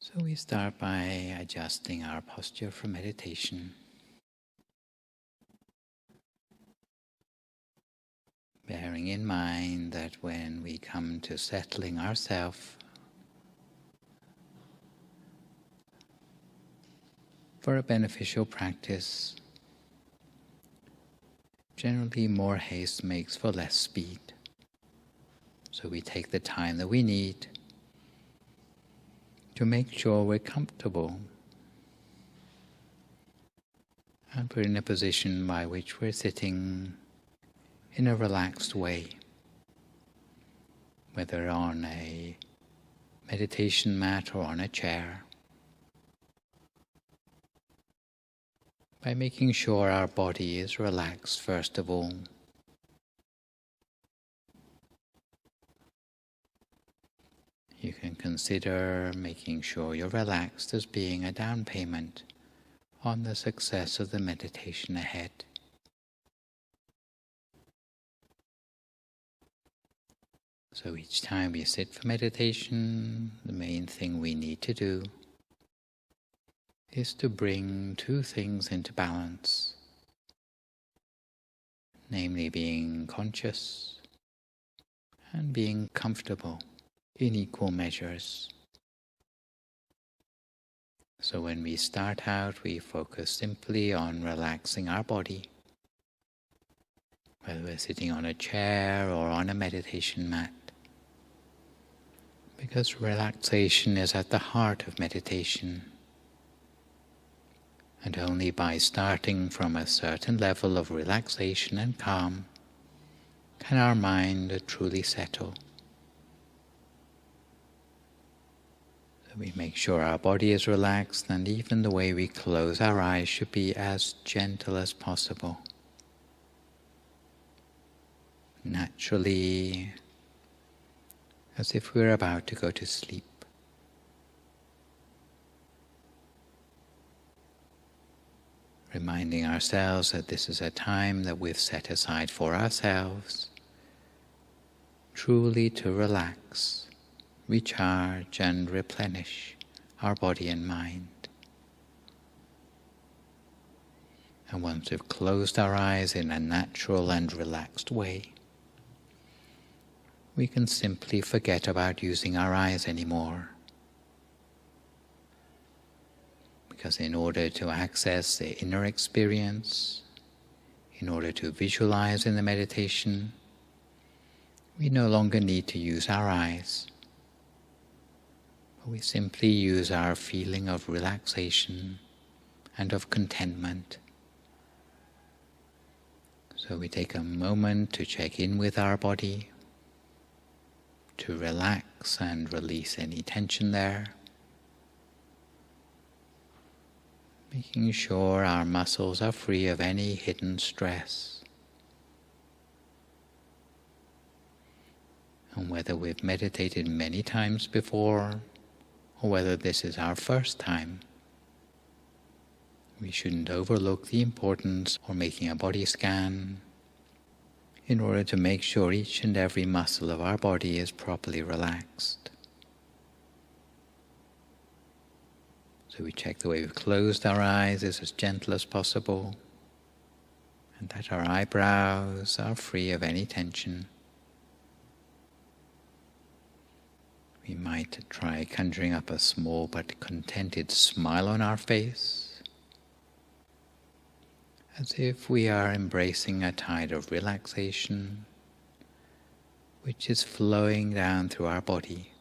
So we start by adjusting our posture for meditation, bearing in mind that when we come to settling ourselves for a beneficial practice, generally more haste makes for less speed. So we take the time that we need to make sure we're comfortable and we're in a position by which we're sitting in a relaxed way, whether on a meditation mat or on a chair, by making sure our body is relaxed first of all. You can consider making sure you're relaxed as being a down payment on the success of the meditation ahead. So each time we sit for meditation, the main thing we need to do is to bring two things into balance, namely being conscious and being comfortable in equal measures. So when we start out, we focus simply on relaxing our body, whether we're sitting on a chair or on a meditation mat, because relaxation is at the heart of meditation. And only by starting from a certain level of relaxation and calm can our mind truly settle. We make sure our body is relaxed, and even the way we close our eyes should be as gentle as possible. Naturally, as if we're about to go to sleep. Reminding ourselves that this is a time that we've set aside for ourselves, truly to relax, recharge and replenish our body and mind. And once we've closed our eyes in a natural and relaxed way, we can simply forget about using our eyes anymore. Because in order to access the inner experience, in order to visualize in the meditation, we no longer need to use our eyes. We simply use our feeling of relaxation and of contentment. So we take a moment to check in with our body, to relax and release any tension there, making sure our muscles are free of any hidden stress. And whether we've meditated many times before, or whether this is our first time, we shouldn't overlook the importance of making a body scan in order to make sure each and every muscle of our body is properly relaxed. So we check the way we've closed our eyes is as gentle as possible, and that our eyebrows are free of any tension. We might try conjuring up a small but contented smile on our face, as if we are embracing a tide of relaxation which is flowing down through our body,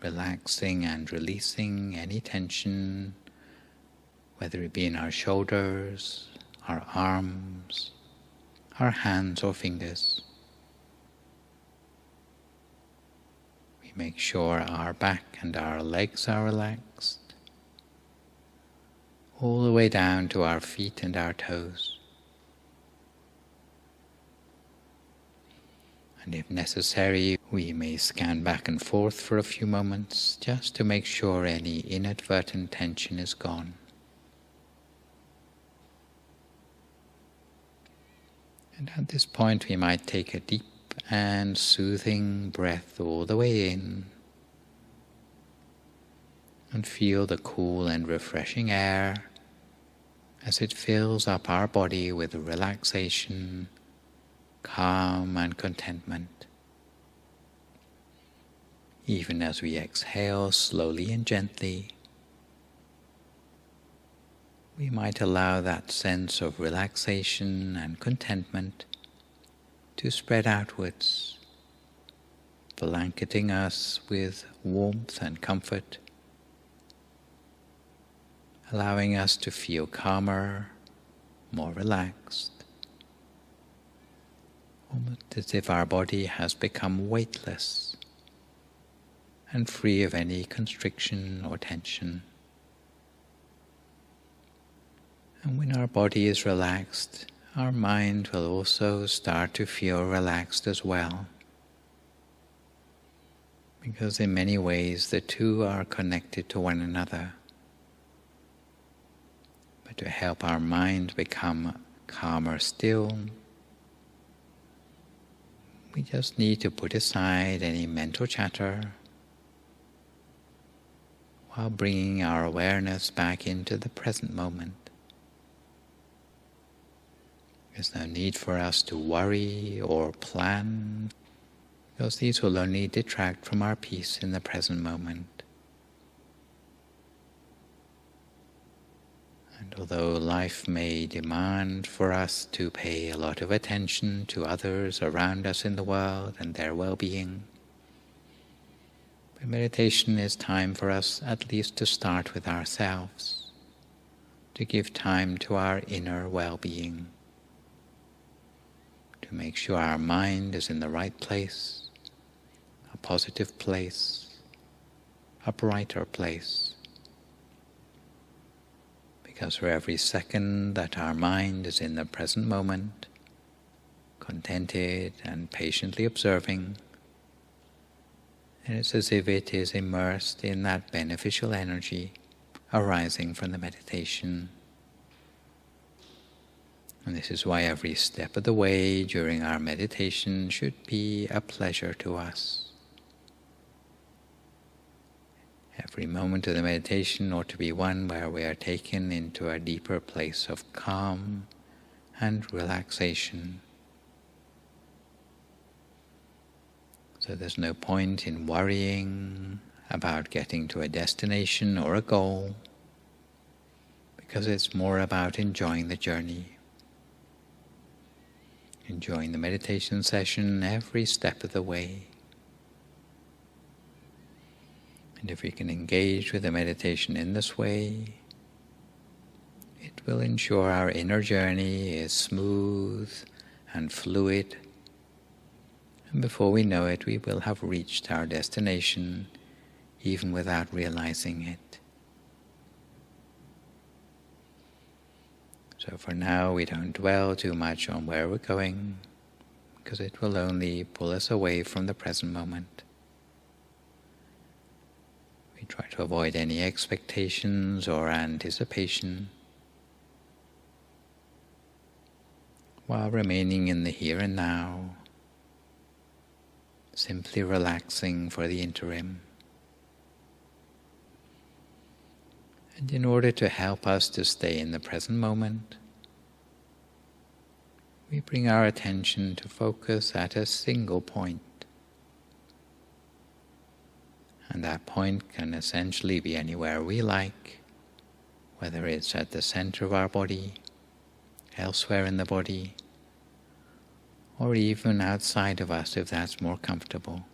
relaxing and releasing any tension, whether it be in our shoulders, our arms, our hands or fingers. Make sure our back and our legs are relaxed, all the way down to our feet and our toes. And if necessary, we may scan back and forth for a few moments just to make sure any inadvertent tension is gone. And at this point we might take a deep and soothing breath all the way in and feel the cool and refreshing air as it fills up our body with relaxation, calm and contentment. Even as we exhale slowly and gently, we might allow that sense of relaxation and contentment to spread outwards, blanketing us with warmth and comfort, allowing us to feel calmer, more relaxed, almost as if our body has become weightless and free of any constriction or tension. And when our body is relaxed, our mind will also start to feel relaxed as well, because in many ways the two are connected to one another. But to help our mind become calmer still, we just need to put aside any mental chatter while bringing our awareness back into the present moment. There's no need for us to worry or plan, because these will only detract from our peace in the present moment. And although life may demand for us to pay a lot of attention to others around us in the world and their well-being, but meditation is time for us at least to start with ourselves, to give time to our inner well-being, to make sure our mind is in the right place, a positive place, a brighter place. Because for every second that our mind is in the present moment, contented and patiently observing, and it's as if it is immersed in that beneficial energy arising from the meditation. And this is why every step of the way during our meditation should be a pleasure to us. Every moment of the meditation ought to be one where we are taken into a deeper place of calm and relaxation. So there's no point in worrying about getting to a destination or a goal, because it's more about enjoying the journey, enjoying the meditation session every step of the way. And if we can engage with the meditation in this way, it will ensure our inner journey is smooth and fluid, and before we know it, we will have reached our destination even without realizing it. So for now, we don't dwell too much on where we're going, because it will only pull us away from the present moment. We try to avoid any expectations or anticipation, while remaining in the here and now, simply relaxing for the interim. And in order to help us to stay in the present moment, we bring our attention to focus at a single point. And that point can essentially be anywhere we like, whether it's at the center of our body, elsewhere in the body, or even outside of us if that's more comfortable.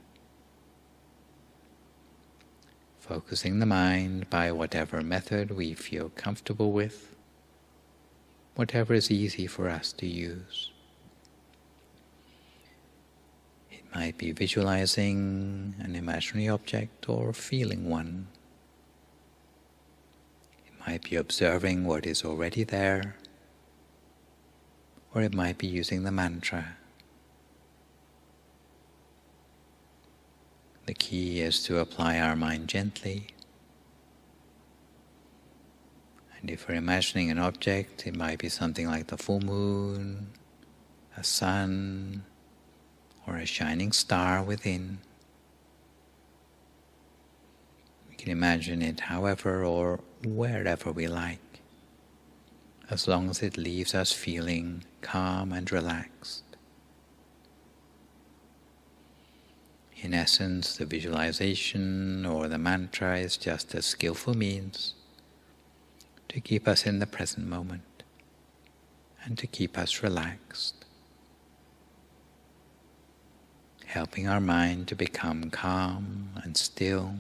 Focusing the mind by whatever method we feel comfortable with, whatever is easy for us to use. It might be visualizing an imaginary object or feeling one. It might be observing what is already there, or it might be using the mantra. The key is to apply our mind gently. And if we're imagining an object, it might be something like the full moon, a sun, or a shining star within. We can imagine it however or wherever we like, as long as it leaves us feeling calm and relaxed. In essence, the visualization or the mantra is just a skillful means to keep us in the present moment and to keep us relaxed, helping our mind to become calm and still.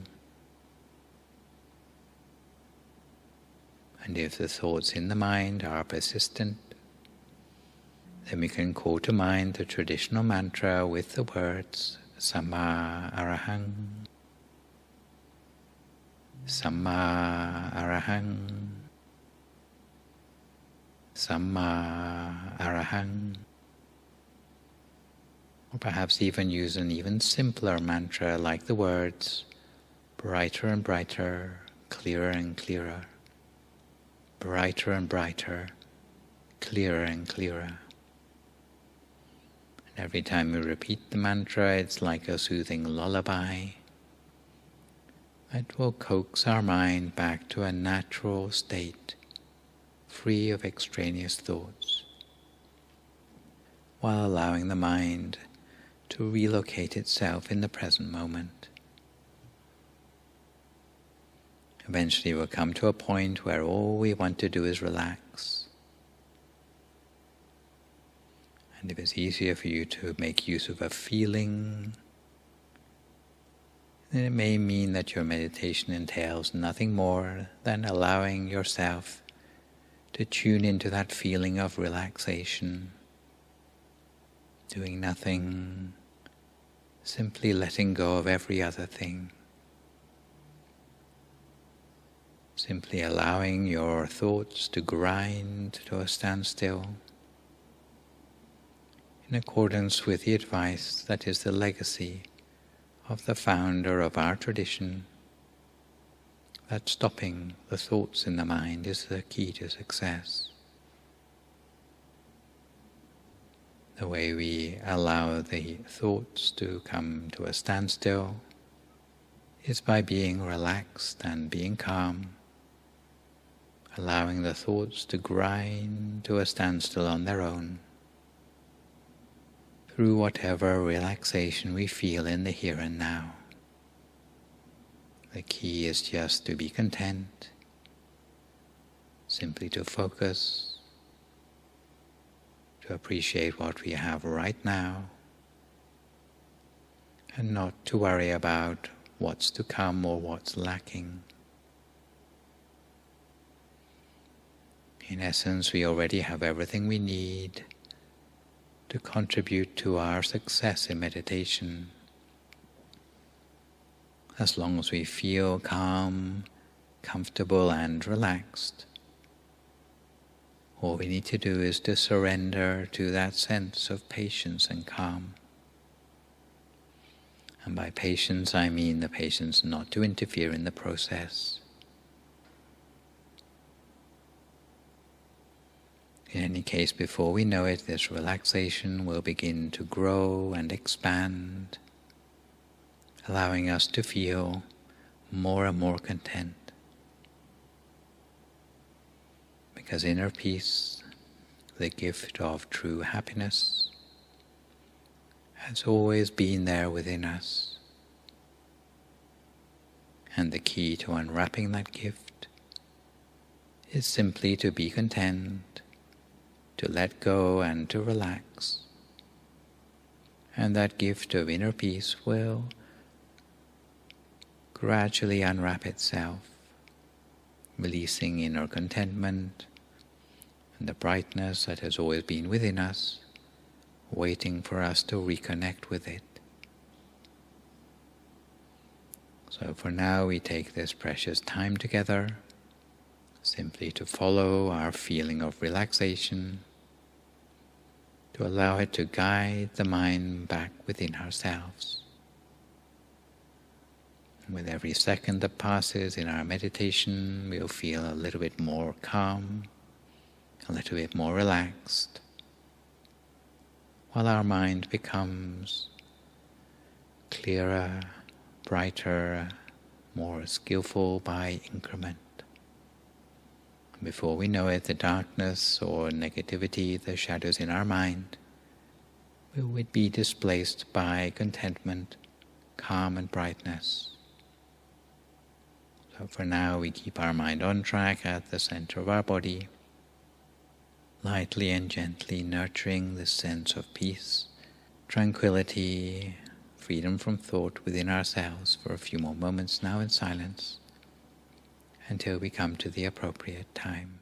And if the thoughts in the mind are persistent, then we can call to mind the traditional mantra with the words Samma Arahang, Samma Arahang, Samma Arahang. Or perhaps even use an even simpler mantra like the words brighter and brighter, clearer and clearer, brighter and brighter, clearer and clearer. Every time we repeat the mantra, it's like a soothing lullaby that will coax our mind back to a natural state, free of extraneous thoughts, while allowing the mind to relocate itself in the present moment. Eventually we'll come to a point where all we want to do is relax. And if it's easier for you to make use of a feeling, then it may mean that your meditation entails nothing more than allowing yourself to tune into that feeling of relaxation, doing nothing, simply letting go of every other thing, simply allowing your thoughts to grind to a standstill, in accordance with the advice that is the legacy of the founder of our tradition, that stopping the thoughts in the mind is the key to success. The way we allow the thoughts to come to a standstill is by being relaxed and being calm, allowing the thoughts to grind to a standstill on their own, through whatever relaxation we feel in the here and now. The key is just to be content, simply to focus, to appreciate what we have right now, and not to worry about what's to come or what's lacking. In essence, we already have everything we need to contribute to our success in meditation. As long as we feel calm, comfortable and relaxed, all we need to do is to surrender to that sense of patience and calm. And by patience I mean the patience not to interfere in the process. In any case, before we know it, this relaxation will begin to grow and expand, allowing us to feel more and more content. Because inner peace, the gift of true happiness, has always been there within us. And the key to unwrapping that gift is simply to be content, to let go and to relax. And that gift of inner peace will gradually unwrap itself, releasing inner contentment and the brightness that has always been within us, waiting for us to reconnect with it. So for now we take this precious time together simply to follow our feeling of relaxation, to allow it to guide the mind back within ourselves. And with every second that passes in our meditation, we'll feel a little bit more calm, a little bit more relaxed, while our mind becomes clearer, brighter, more skillful by increment. Before we know it, the darkness or negativity, the shadows in our mind, would be displaced by contentment, calm and brightness. So for now, we keep our mind on track at the center of our body, lightly and gently nurturing this sense of peace, tranquility, freedom from thought within ourselves for a few more moments now in silence, until we come to the appropriate time.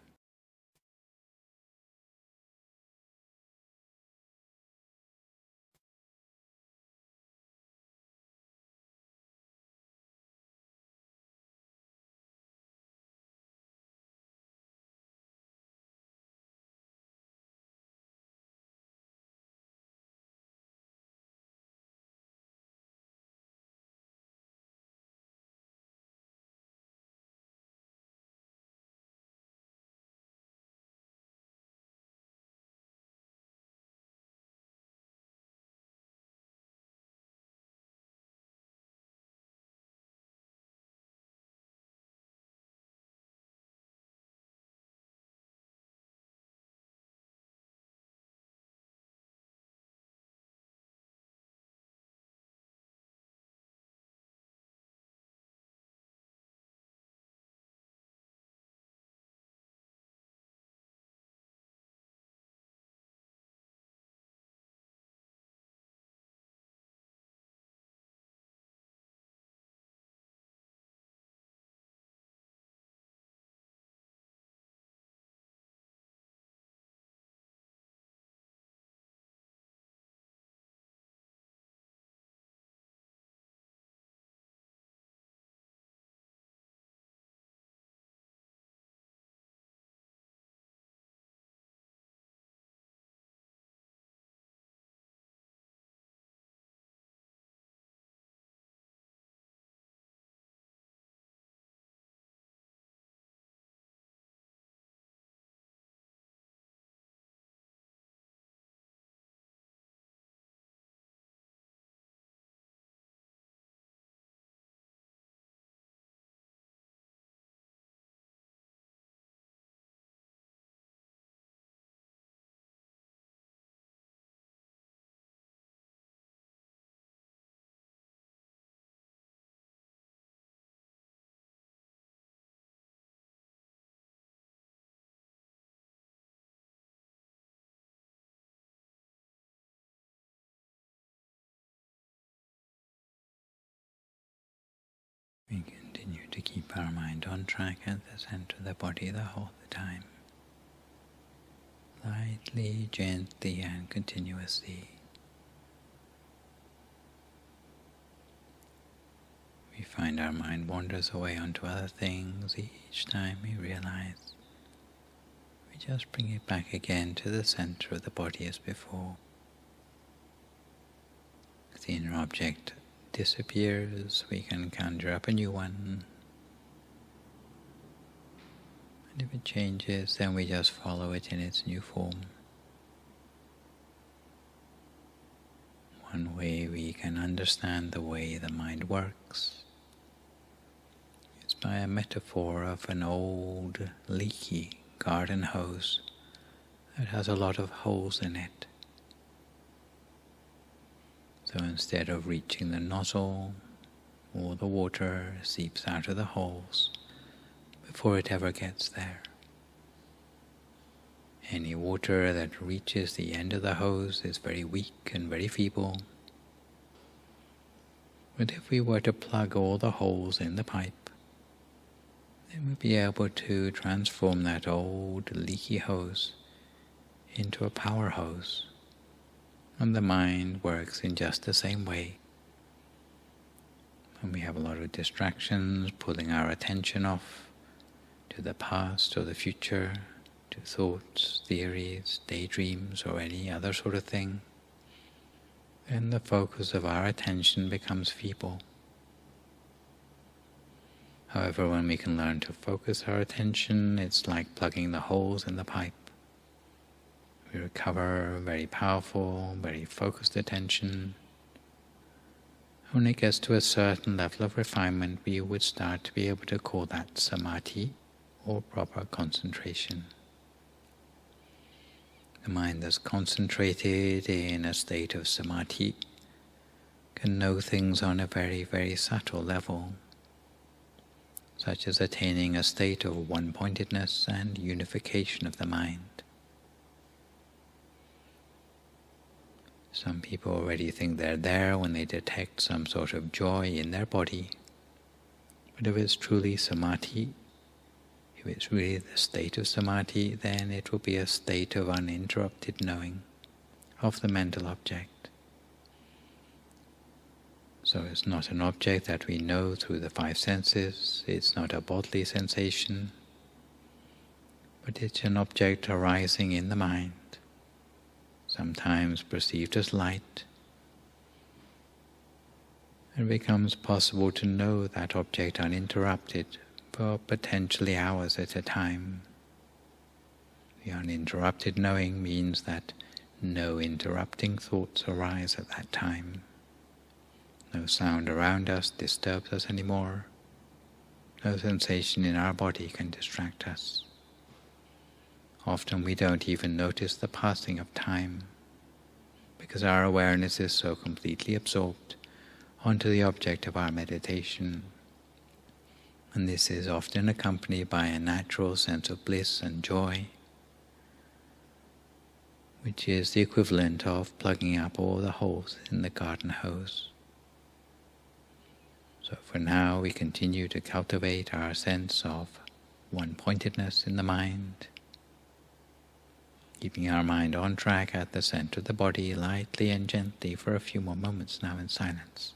We continue to keep our mind on track at the center of the body the whole time. Lightly, gently and continuously. We find our mind wanders away onto other things each time we realize. We just bring it back again to the center of the body as before. If the inner object disappears, we can conjure up a new one. And if it changes, then we just follow it in its new form. One way we can understand the way the mind works is by a metaphor of an old, leaky garden hose that has a lot of holes in it. So instead of reaching the nozzle, all the water seeps out of the holes before it ever gets there. Any water that reaches the end of the hose is very weak and very feeble. But if we were to plug all the holes in the pipe, then we'd be able to transform that old leaky hose into a power hose. And the mind works in just the same way. When we have a lot of distractions, pulling our attention off to the past or the future, to thoughts, theories, daydreams, or any other sort of thing, then the focus of our attention becomes feeble. However, when we can learn to focus our attention, it's like plugging the holes in the pipe. We recover very powerful, very focused attention. When it gets to a certain level of refinement, we would start to be able to call that samadhi, or proper concentration. The mind that's concentrated in a state of samadhi can know things on a very, very subtle level, such as attaining a state of one-pointedness and unification of the mind. Some people already think they're there when they detect some sort of joy in their body. But if it's truly samadhi, if it's really the state of samadhi, then it will be a state of uninterrupted knowing of the mental object. So it's not an object that we know through the five senses, it's not a bodily sensation, but it's an object arising in the mind, sometimes perceived as light. It becomes possible to know that object uninterrupted for potentially hours at a time. The uninterrupted knowing means that no interrupting thoughts arise at that time. No sound around us disturbs us anymore. No sensation in our body can distract us. Often we don't even notice the passing of time, because our awareness is so completely absorbed onto the object of our meditation. And this is often accompanied by a natural sense of bliss and joy, which is the equivalent of plugging up all the holes in the garden hose. So for now, we continue to cultivate our sense of one-pointedness in the mind, keeping our mind on track at the center of the body lightly and gently for a few more moments now in silence,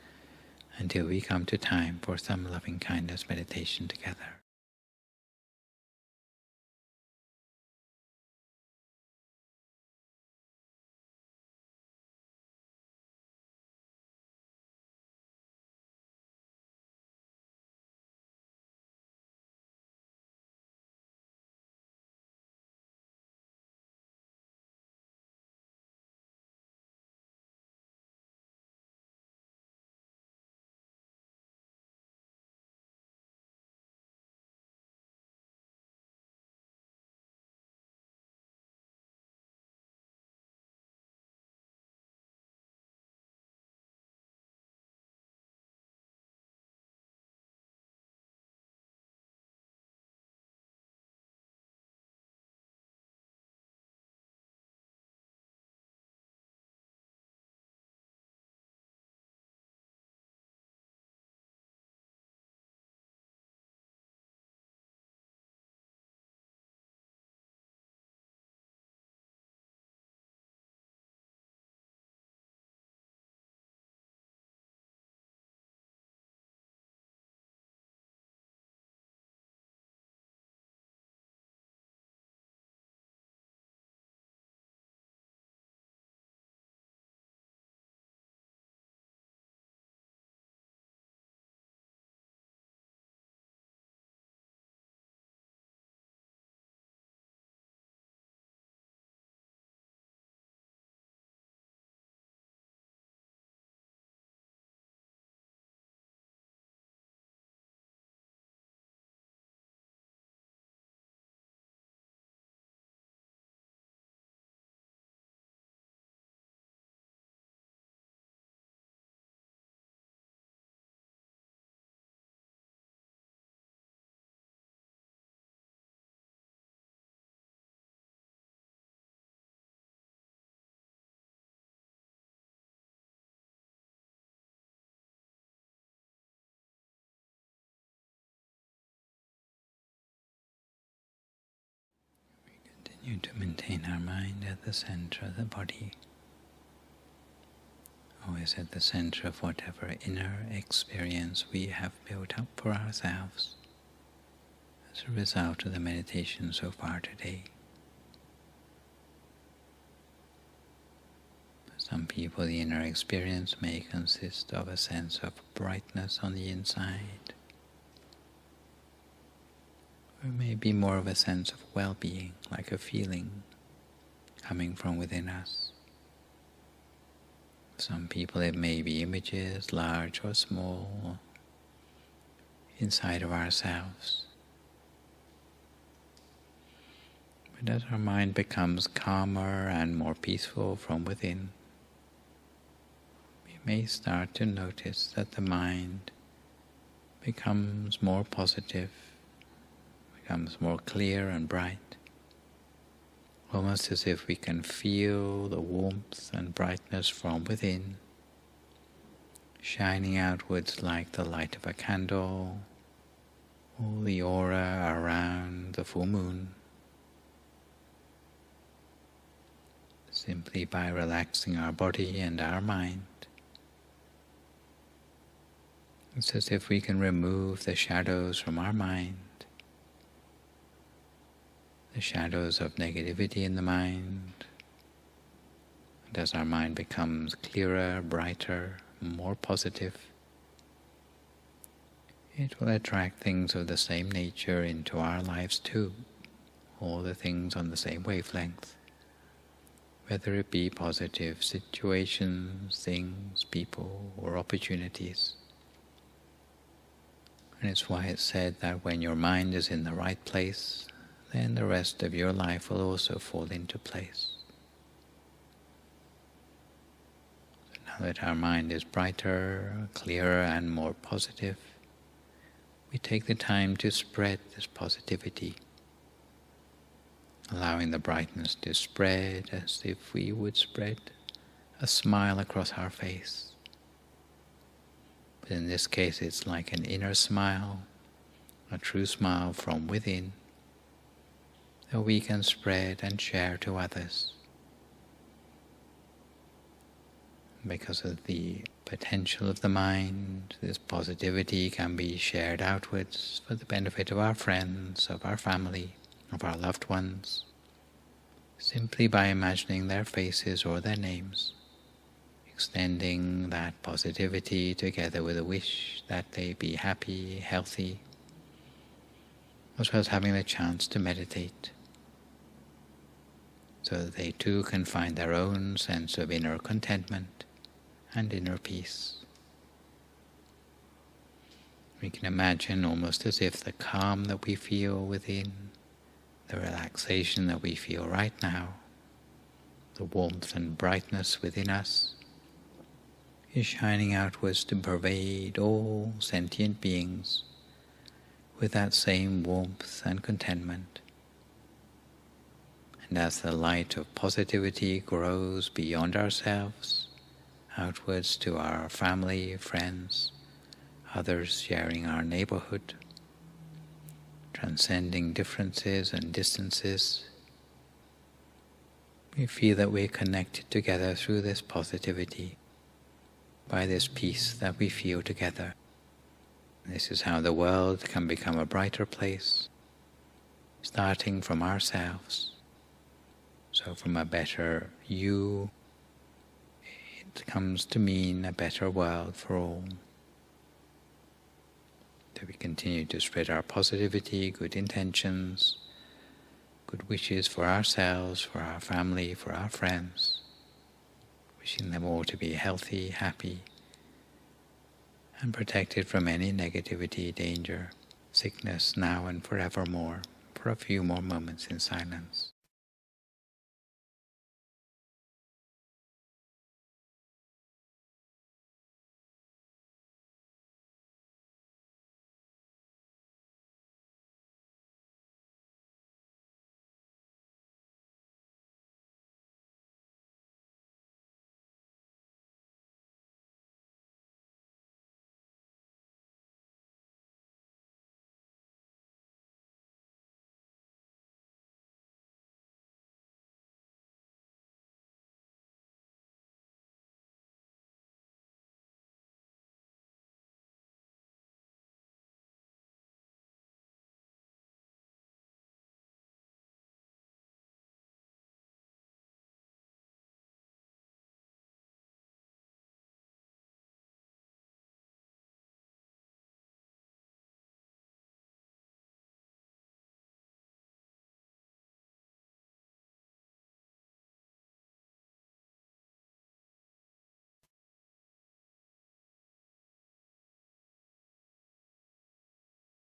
until we come to time for some loving-kindness meditation together. Continue to maintain our mind at the center of the body, always at the center of whatever inner experience we have built up for ourselves as a result of the meditation so far today. For some people, the inner experience may consist of a sense of brightness on the inside, or it may be more of a sense of well-being, like a feeling coming from within us. For some people it may be images, large or small, inside of ourselves. But as our mind becomes calmer and more peaceful from within, we may start to notice that the mind becomes more positive, becomes more clear and bright, almost as if we can feel the warmth and brightness from within, shining outwards like the light of a candle, or the aura around the full moon. Simply by relaxing our body and our mind, it's as if we can remove the shadows from our mind, the shadows of negativity in the mind. And as our mind becomes clearer, brighter, more positive, it will attract things of the same nature into our lives too, all the things on the same wavelength, whether it be positive situations, things, people, or opportunities. And it's why it's said that when your mind is in the right place, then the rest of your life will also fall into place. So now that our mind is brighter, clearer, and more positive, we take the time to spread this positivity, allowing the brightness to spread as if we would spread a smile across our face. But in this case it's like an inner smile, a true smile from within, that we can spread and share to others. Because of the potential of the mind, this positivity can be shared outwards for the benefit of our friends, of our family, of our loved ones, simply by imagining their faces or their names, extending that positivity together with a wish that they be happy, healthy, as well as having the chance to meditate, so that they too can find their own sense of inner contentment and inner peace. We can imagine almost as if the calm that we feel within, the relaxation that we feel right now, the warmth and brightness within us, is shining outwards to pervade all sentient beings with that same warmth and contentment. And as the light of positivity grows beyond ourselves, outwards to our family, friends, others sharing our neighborhood, transcending differences and distances, we feel that we're connected together through this positivity, by this peace that we feel together. This is how the world can become a brighter place, starting from ourselves. So from a better you, it comes to mean a better world for all. That we continue to spread our positivity, good intentions, good wishes for ourselves, for our family, for our friends, wishing them all to be healthy, happy, and protected from any negativity, danger, sickness, now and forevermore, for a few more moments in silence.